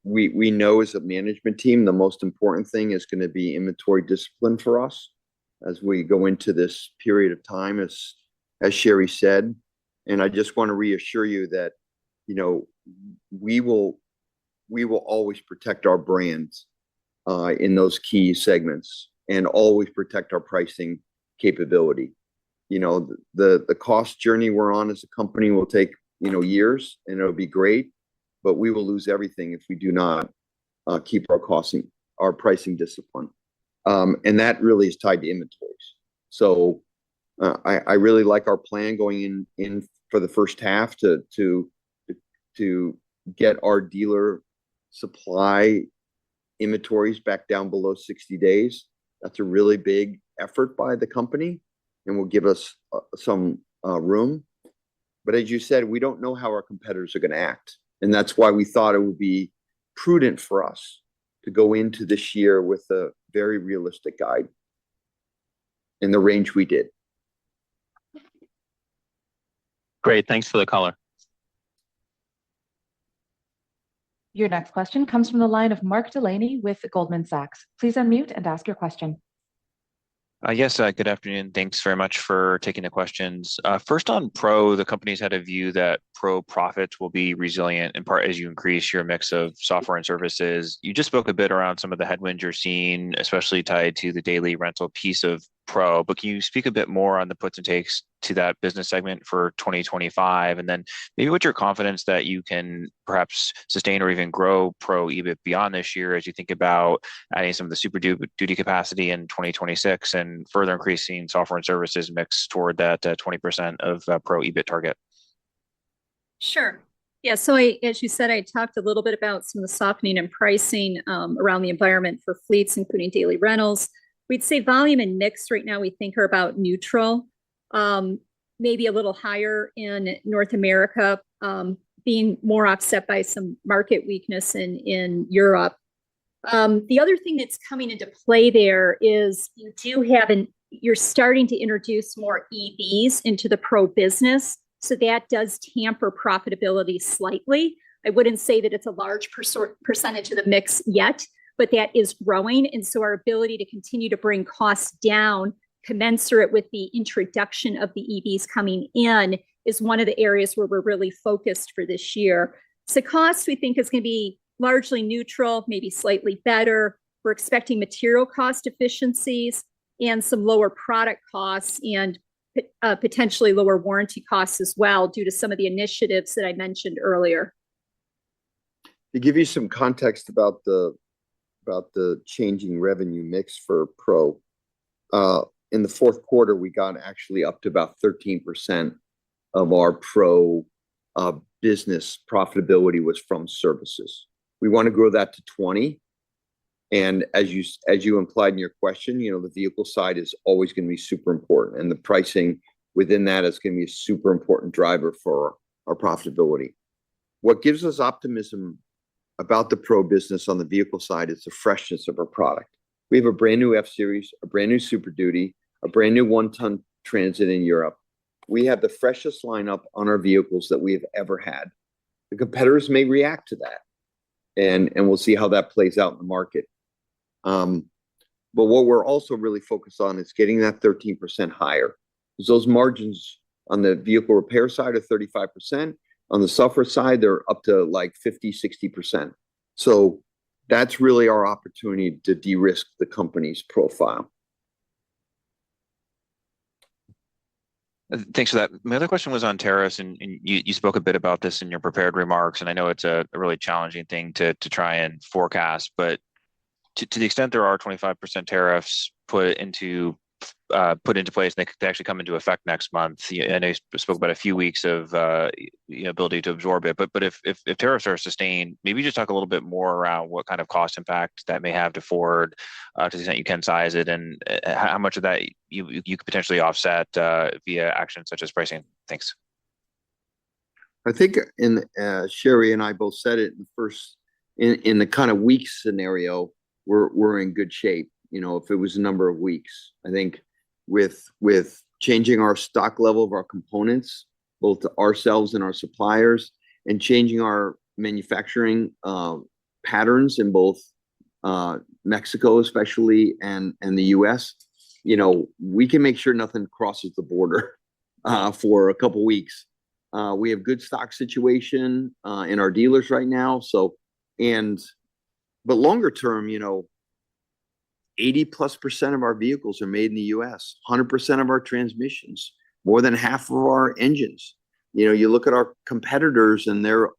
We know as a management team, the most important thing is going to be inventory discipline for us as we go into this period of time, as Sherry said. And I just want to reassure you that, we will always protect our brands in those key segments and always protect our pricing capability. The cost journey we're on as a company will take, years, and it'll be great, but we will lose everything if we do not keep our pricing discipline. And that really is tied to inventories. So I really like our plan going in for the first half to get our dealer supply inventories back down below 60 days. That's a really big effort by the company and will give us some room. But as you said, we don't know how our competitors are going to act. And that's why we thought it would be prudent for us to go into this year with a very realistic guide in the range we did. Great. Thanks for the color. Your next question comes from the line of Mark Delaney with Goldman Sachs. Please unmute and ask your question. Yes, good afternoon. Thanks very much for taking the questions. First on Pro, the company's had a view that Pro profits will be resilient in part as you increase your mix of software and services. You just spoke a bit around some of the headwinds you're seeing, especially tied to the daily rental piece of Pro, but can you speak a bit more on the puts and takes to that business segment for 2025? And then maybe what's your confidence that you can perhaps sustain or even grow Pro EBIT beyond this year as you think about adding some of the Super Duty capacity in 2026 and further increasing software and services mix toward that 20% of Pro EBIT target? Sure. Yeah, so as you said, I talked a little bit about some of the softening and pricing around the environment for fleets, including daily rentals. We'd say volume and mix right now we think are about neutral, maybe a little higher in North America, being more offset by some market weakness in Europe. The other thing that's coming into play there is you're starting to introduce more EVs into the Pro business. So that does tamper profitability slightly. I wouldn't say that it's a large percentage of the mix yet, but that is growing. And so our ability to continue to bring costs down commensurate with the introduction of the EVs coming in is one of the areas where we're really focused for this year. So cost, we think, is going to be largely neutral, maybe slightly better. We're expecting material cost efficiencies and some lower product costs and potentially lower warranty costs as well due to some of the initiatives that I mentioned earlier. To give you some context about the changing revenue mix for Pro, in the fourth quarter, we got actually up to about 13% of our Pro business profitability was from services. We want to grow that to 20. And as you implied in your question, the vehicle side is always going to be super important, and the pricing within that is going to be a super important driver for our profitability. What gives us optimism about the Pro business on the vehicle side is the freshness of our product. We have a brand new F-Series, a brand new Super Duty, a brand new 1-ton Transit in Europe. We have the freshest lineup on our vehicles that we have ever had. The competitors may react to that, and we'll see how that plays out in the market. But what we're also really focused on is getting that 13% higher, because those margins on the vehicle repair side are 35%. On the software side, they're up to like 50, 60%. So that's really our opportunity to de-risk the company's profile. Thanks for that. My other question was on tariffs, and you spoke a bit about this in your prepared remarks, and I know it's a really challenging thing to try and forecast, but to the extent there are 25% tariffs put into place, and they actually come into effect next month. I know you spoke about a few weeks of ability to absorb it, but if tariffs are sustained, maybe just talk a little bit more around what kind of cost impact that may have to Ford, to the extent you can size it, and how much of that you could potentially offset via actions such as pricing. Thanks. I think Sherry and I both said it in the kind of weak scenario, we're in good shape. If it was a number of weeks, I think with changing our stock level of our components, both to ourselves and our suppliers, and changing our manufacturing patterns in both Mexico, especially, and the US, we can make sure nothing crosses the border for a couple weeks. We have good stock situation in our dealers right now. But longer term, 80+% of our vehicles are made in the US, 100% of our transmissions, more than half of our engines. You look at our competitors and they're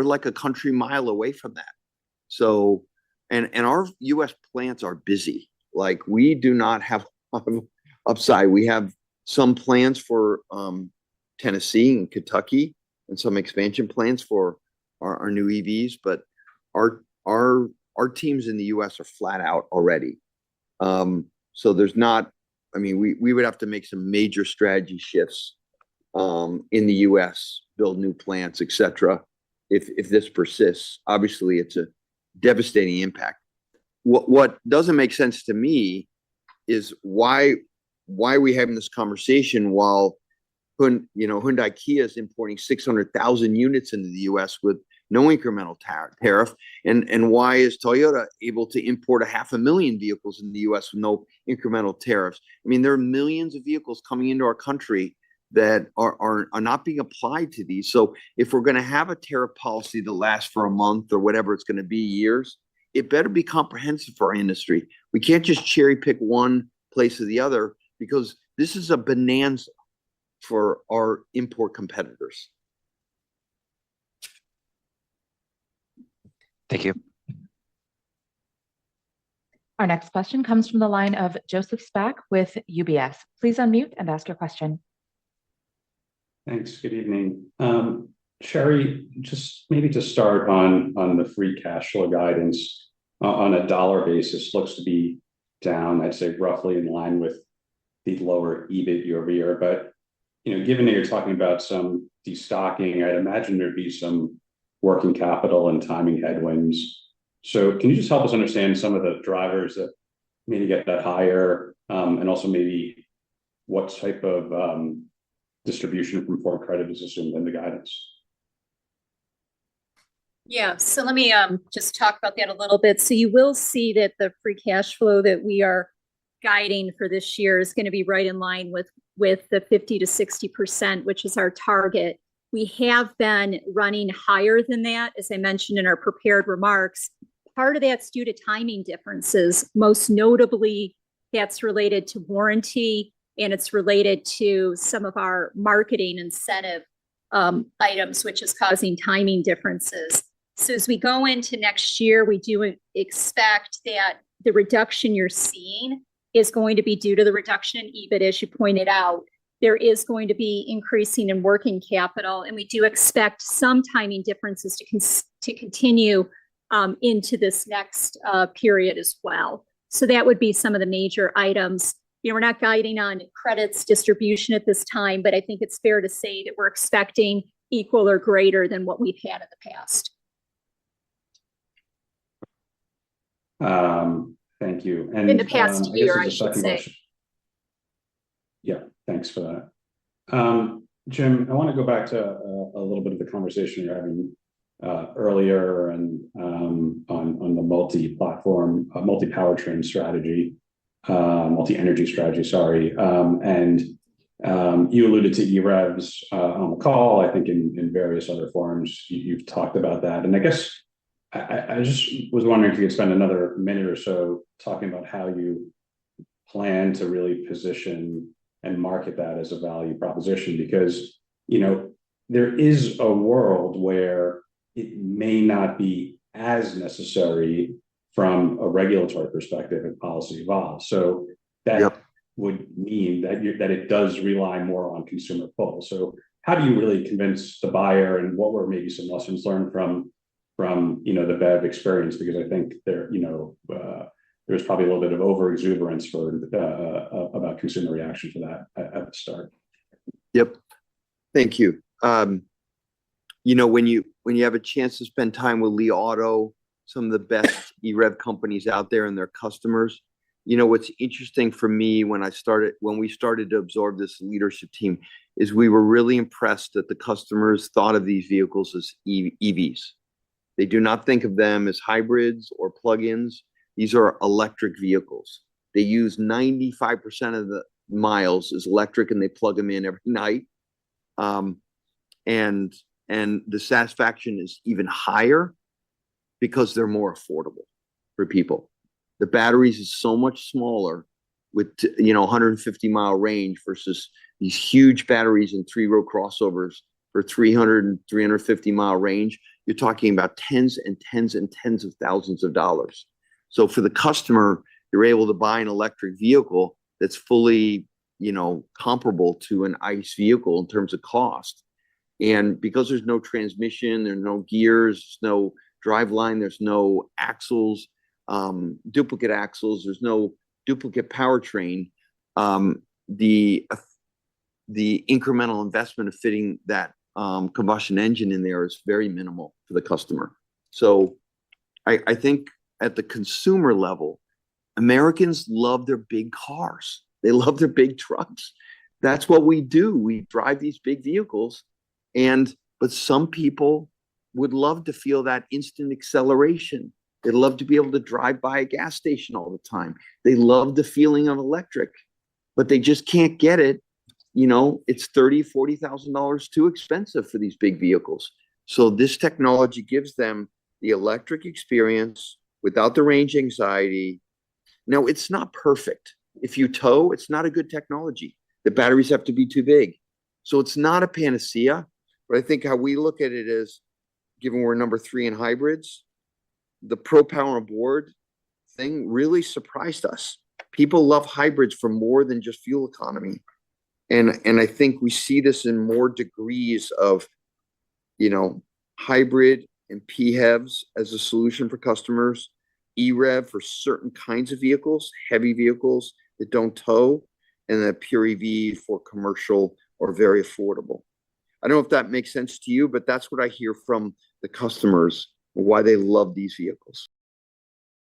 like a country mile away from that. So, and our US plants are busy. Like, we do not have upside. We have some plans for Tennessee and Kentucky, and some expansion plans for our new EVs, but our teams in the US are flat out already. So there's not, we would have to make some major strategy shifts in the US, build new plants, etc. If this persists. Obviously, it's a devastating impact. What doesn't make sense to me is why are we having this conversation while Hyundai Kia is importing 600,000 units into the US with no incremental tariff, and why is Toyota able to import 500,000 vehicles in the US with no incremental tariffs? There are millions of vehicles coming into our country that are not being applied to these. So if we're going to have a tariff policy that lasts for a month or whatever it's going to be, years, it better be comprehensive for our industry. We can't just cherry pick one place or the other, because this is a bonanza for our import competitors. Thank you. Our next question comes from the line of Joseph Spak with UBS. Please unmute and ask your question. Thanks. Good evening. Sherry, just maybe to start on the free cash flow guidance on a dollar basis, looks to be down, I'd say roughly in line with the lower EBIT year over year. But, given that you're talking about some destocking, I'd imagine there'd be some working capital and timing headwinds. So can you just help us understand some of the drivers that maybe get that higher, and also maybe what type of distribution from Ford Credit is assumed in the guidance? Yeah, so let me just talk about that a little bit. So you will see that the free cash flow that we are guiding for this year is going to be right in line with the 50 to 60%, which is our target. We have been running higher than that, as I mentioned in our prepared remarks. Part of that's due to timing differences. Most notably, that's related to warranty, and it's related to some of our marketing incentive items, which is causing timing differences. So as we go into next year, we do expect that the reduction you're seeing is going to be due to the reduction in EBIT, as you pointed out. there is going to be increasing in working capital, and we do expect some timing differences to continue into this next period as well. So that would be some of the major items. We're not guiding on credits distribution at this time, but I think it's fair to say that we're expecting equal or greater than what we've had in the past. Thank you. And in the past year, I as a should second say. question. Yeah, thanks for that. Jim, I want to go back to a little bit of the conversation you're having earlier and on the multi-platform, multi-powertrain strategy, multi-energy strategy, sorry. You alluded to EREVs on the call. I think in various other forums, you've talked about that. And I guess I just was wondering if you could spend another minute or so talking about how you plan to really position and market that as a value proposition, because, there is a world where it may not be as necessary from a regulatory perspective and policy evolves. So that would mean that it does rely more on consumer pull. So how do you really convince the buyer, and what were maybe some lessons learned from the BEV experience? Because I think there's probably a little bit of over exuberance about consumer reaction to that at the start. Yep. Thank you. When you have a chance to spend time with Li Auto, some of the best EREV companies out there and their customers, what's interesting for me when we started to absorb this leadership team is we were really impressed that the customers thought of these vehicles as EVs. They do not think of them as hybrids or plug-ins. These are electric vehicles. They use 95% of the miles as electric, and they plug them in every night. And the satisfaction is even higher because they're more affordable for people. The batteries is so much smaller with 150-mile range versus these huge batteries in three-row crossovers for 300 and 350-mile range. You're talking about tens and tens and tens of thousands of dollars. So for the customer, you're able to buy an electric vehicle that's fully, comparable to an ICE vehicle in terms of cost. And because there's no transmission, there's no gears, there's no driveline, there's no axles, duplicate axles, there's no duplicate powertrain, the incremental investment of fitting that combustion engine in there is very minimal for the customer. So I think at the consumer level, Americans love their big cars. They love their big trucks. That's what we do. We drive these big vehicles. But some people would love to feel that instant acceleration. They love to be able to drive by a gas station all the time. They love the feeling of electric, but they just can't get it. It's $30,000, $40,000 too expensive for these big vehicles. So this technology gives them the electric experience without the range anxiety. Now, it's not perfect. If you tow, it's not a good technology. The batteries have to be too big. So it's not a panacea. But I think how we look at it is, given we're number 3 in hybrids, the Pro Power on Board thing really surprised us. People love hybrids for more than just fuel economy. And I think we see this in more degrees of, hybrid and PHEVs as a solution for customers, EREV for certain kinds of vehicles, heavy vehicles that don't tow, and then pure EV for commercial or very affordable. I don't know if that makes sense to you, but that's what I hear from the customers, why they love these vehicles.